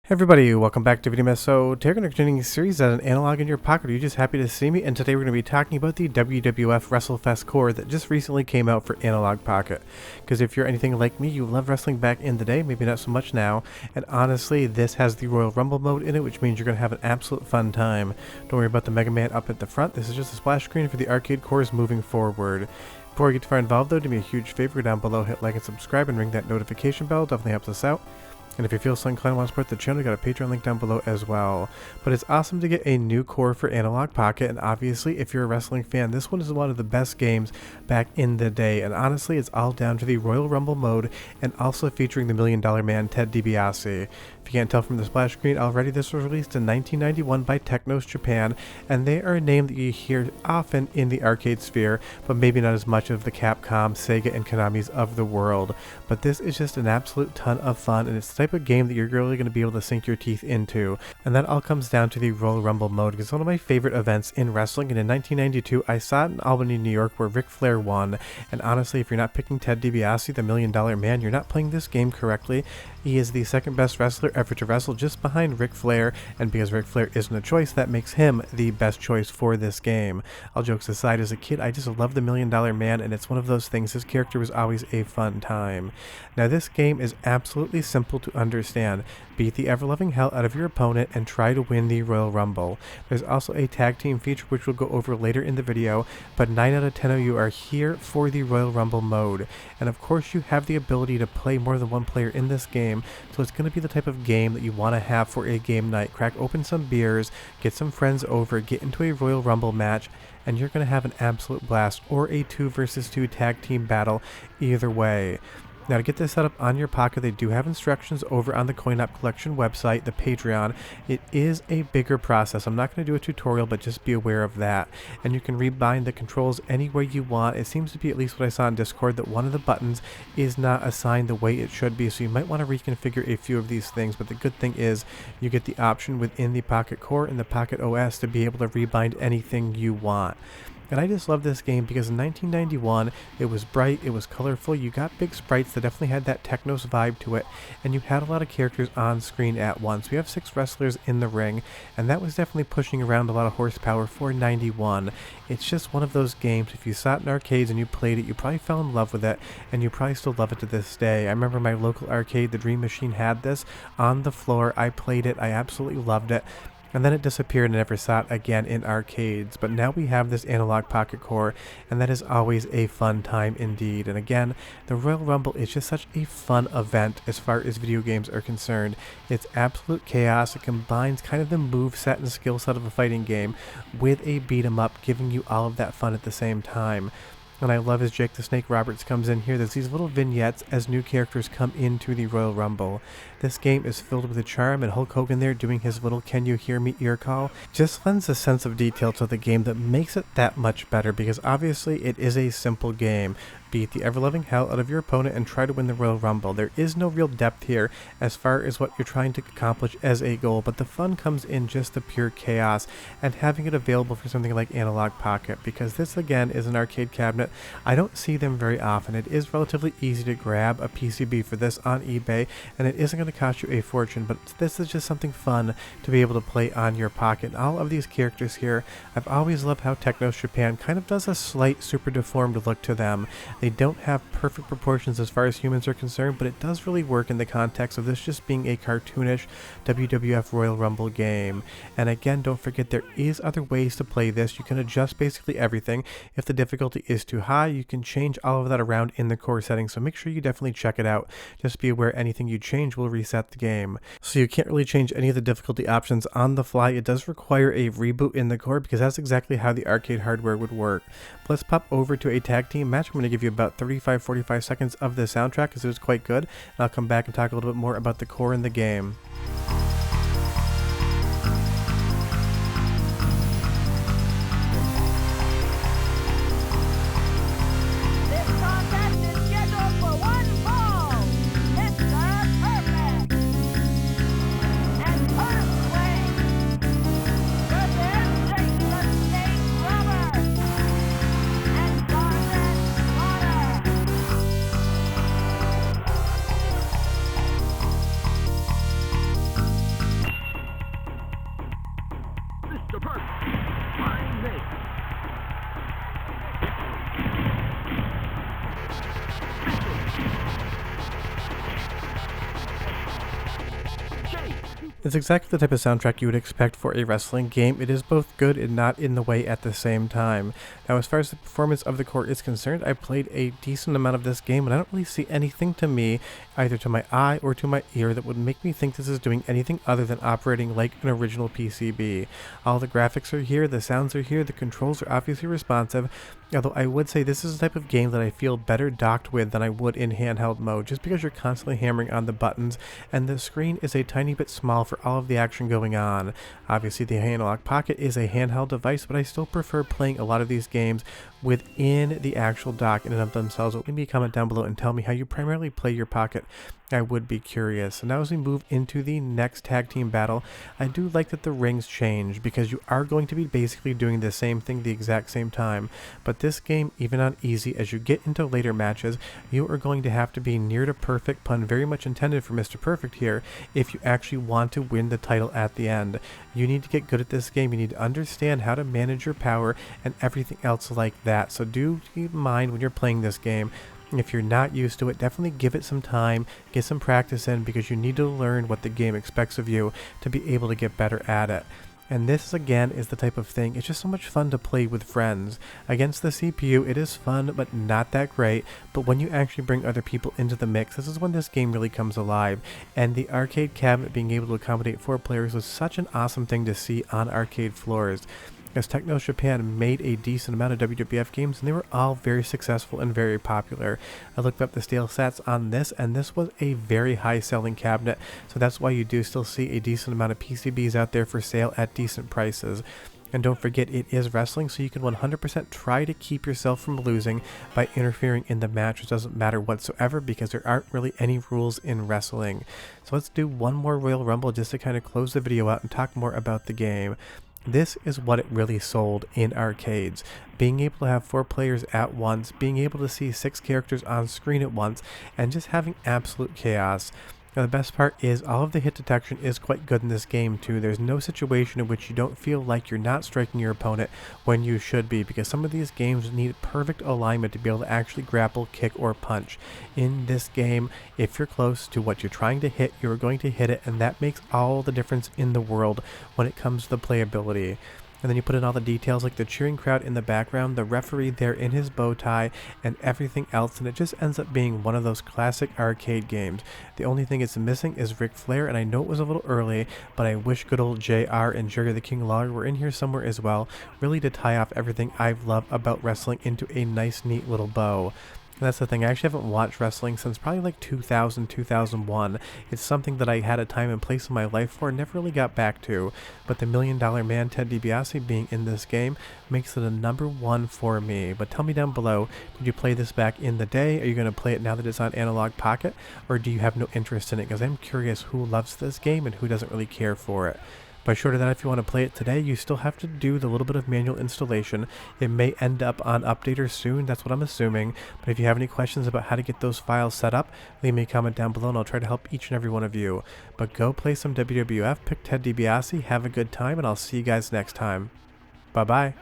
Hey everybody, welcome back to Video Mess. So today we're going to continue the series at an analog in your pocket. Are you just happy to see me? And today we're going to be talking about the WWF Wrestlefest core that just recently came out for Analogue Pocket. Because if you're anything like me, you love wrestling back in the day, maybe not so much now. And honestly, this has the Royal Rumble mode in it, which means you're going to have an absolute fun time. Don't worry about the Mega Man up at the front. This is just a splash screen for the arcade cores moving forward. Before we get too far involved though, do me a huge favor, down below hit like and subscribe and ring that notification bell. Definitely helps us out. And if you feel so inclined and want to support the channel, we got a Patreon link down below as well. But it's awesome to get a new core for Analogue Pocket, and obviously, if you're a wrestling fan, this one is one of the best games back in the day. And honestly, it's all down to the Royal Rumble mode, and also featuring the $1 Million Man, Ted DiBiase. If you can't tell from the splash screen already, this was released in 1991 by Technos Japan, and they are a name that you hear often in the arcade sphere, but maybe not as much of the Capcom, Sega, and Konami's of the world. But this is just an absolute ton of fun, and it's the type of game that you're really going to be able to sink your teeth into. And that all comes down to the Royal Rumble mode, because it's one of my favorite events in wrestling, and in 1992 I saw it in Albany, New York, where Ric Flair won. And honestly, if you're not picking Ted DiBiase, the $1 Million Man, you're not playing this game correctly. He is the second best wrestler ever to wrestle, just behind Ric Flair, and because Ric Flair isn't a choice, that makes him the best choice for this game. All jokes aside, as a kid, I just love the $1 Million Man, and it's one of those things, his character was always a fun time. Now this game is absolutely simple to understand. Beat the ever-loving hell out of your opponent and try to win the Royal Rumble. There's also a tag team feature which we'll go over later in the video, but 9 out of 10 of you are here for the Royal Rumble mode. And of course you have the ability to play more than one player in this game, so it's going to be the type of game that you want to have for a game night. Crack open some beers, get some friends over, get into a Royal Rumble match, and you're going to have an absolute blast, or a 2 versus 2 tag team battle, either way. Now to get this set up on your pocket, they do have instructions over on the Coin-Op Collection website, the Patreon. It is a bigger process. I'm not going to do a tutorial, but just be aware of that. And you can rebind the controls any way you want. It seems to be, at least what I saw on Discord, that one of the buttons is not assigned the way it should be, so you might want to reconfigure a few of these things. But the good thing is you get the option within the Pocket Core and the Pocket OS to be able to rebind anything you want. And I just love this game because in 1991, it was bright, it was colorful, you got big sprites that definitely had that Technos vibe to it, and you had a lot of characters on screen at once. We have 6 wrestlers in the ring, and that was definitely pushing around a lot of horsepower for 91. It's just one of those games, if you saw it in arcades and you played it, you probably fell in love with it, and you probably still love it to this day. I remember my local arcade, the Dream Machine, had this on the floor. I played it, I absolutely loved it. And then it disappeared and never saw it again in arcades. But now we have this Analogue Pocket Core, and that is always a fun time indeed. And again, the Royal Rumble is just such a fun event as far as video games are concerned. It's absolute chaos. It combines kind of the move set and skill set of a fighting game with a beat 'em up, giving you all of that fun at the same time. And I love as Jake the Snake Roberts comes in here, there's these little vignettes as new characters come into the Royal Rumble. This game is filled with a charm, and Hulk Hogan there doing his little "Can you hear me" ear call just lends a sense of detail to the game that makes it that much better, because obviously it is a simple game. Beat the ever-loving hell out of your opponent and try to win the Royal Rumble. There is no real depth here as far as what you're trying to accomplish as a goal, but the fun comes in just the pure chaos and having it available for something like Analogue Pocket, because this again is an arcade cabinet. I don't see them very often. It is relatively easy to grab a PCB for this on eBay, and it isn't going to cost you a fortune, but this is just something fun to be able to play on your pocket. And all of these characters here, I've always loved how Technos Japan kind of does a slight super deformed look to them. They don't have perfect proportions as far as humans are concerned, but it does really work in the context of this just being a cartoonish WWF Royal Rumble game. And again, don't forget there is other ways to play this. You can adjust basically everything. If the difficulty is too high, you can change all of that around in the core settings, so make sure you definitely check it out. Just be aware anything you change will reset the game. So you can't really change any of the difficulty options on the fly. It does require a reboot in the core, because that's exactly how the arcade hardware would work. But let's pop over to a tag team match. I'm going to give you about 35-45 seconds of the soundtrack because it was quite good, and I'll come back and talk a little bit more about the core in the game. It's exactly the type of soundtrack you would expect for a wrestling game. It is both good and not in the way at the same time. Now, as far as the performance of the core is concerned, I played a decent amount of this game, and I don't really see anything to me, either to my eye or to my ear, that would make me think this is doing anything other than operating like an original PCB. All the graphics are here, the sounds are here, the controls are obviously responsive, although I would say this is the type of game that I feel better docked with than I would in handheld mode, just because you're constantly hammering on the buttons, and the screen is a tiny bit small for all of the action going on. Obviously, the Analogue Pocket is a handheld device, but I still prefer playing a lot of these games within the actual dock in and of themselves. Leave me a comment down below and tell me how you primarily play your Pocket. I would be curious. So now as we move into the next tag team battle, I do like that the rings change, because you are going to be basically doing the same thing the exact same time. But this game, even on easy, as you get into later matches, you are going to have to be near to perfect, pun very much intended for Mr. Perfect here, if you actually want to win the title at the end. You need to get good at this game. You need to understand how to manage your power and everything else like that. So do keep in mind when you're playing this game, if you're not used to it, definitely give it some time, get some practice in, because you need to learn what the game expects of you to be able to get better at it. And this, again, is the type of thing, it's just so much fun to play with friends. Against the CPU, it is fun, but not that great. But when you actually bring other people into the mix, this is when this game really comes alive. And the arcade cabinet being able to accommodate 4 players was such an awesome thing to see on arcade floors, as Technos Japan made a decent amount of WWF games, and they were all very successful and very popular. I looked up the stale stats on this, and this was a very high selling cabinet, so that's why you do still see a decent amount of PCBs out there for sale at decent prices. And don't forget, it is wrestling, so you can 100% try to keep yourself from losing by interfering in the match. It doesn't matter whatsoever, because there aren't really any rules in wrestling. So let's do one more Royal Rumble just to kind of close the video out and talk more about the game. This is what it really sold in arcades. Being able to have 4 players at once, being able to see 6 characters on screen at once, and just having absolute chaos. Now the best part is all of the hit detection is quite good in this game too. There's no situation in which you don't feel like you're not striking your opponent when you should be, because some of these games need perfect alignment to be able to actually grapple, kick, or punch. In this game, if you're close to what you're trying to hit, you're going to hit it, and that makes all the difference in the world when it comes to the playability. And then you put in all the details like the cheering crowd in the background, the referee there in his bow tie, and everything else, and it just ends up being one of those classic arcade games. The only thing it's missing is Ric Flair, and I know it was a little early, but I wish good old JR and Jerry the King Lawler were in here somewhere as well, really to tie off everything I've loved about wrestling into a nice, neat little bow. And that's the thing, I actually haven't watched wrestling since probably like 2000, 2001. It's something that I had a time and place in my life for and never really got back to. But the $1 Million Man Ted DiBiase being in this game makes it a #1 for me. But tell me down below, did you play this back in the day? Are you going to play it now that it's on Analogue Pocket? Or do you have no interest in it? Because I'm curious who loves this game and who doesn't really care for it. But short of that, if you want to play it today, you still have to do the little bit of manual installation. It may end up on Updater soon, that's what I'm assuming. But if you have any questions about how to get those files set up, leave me a comment down below and I'll try to help each and every one of you. But go play some WWF, pick Ted DiBiase, have a good time, and I'll see you guys next time. Bye-bye.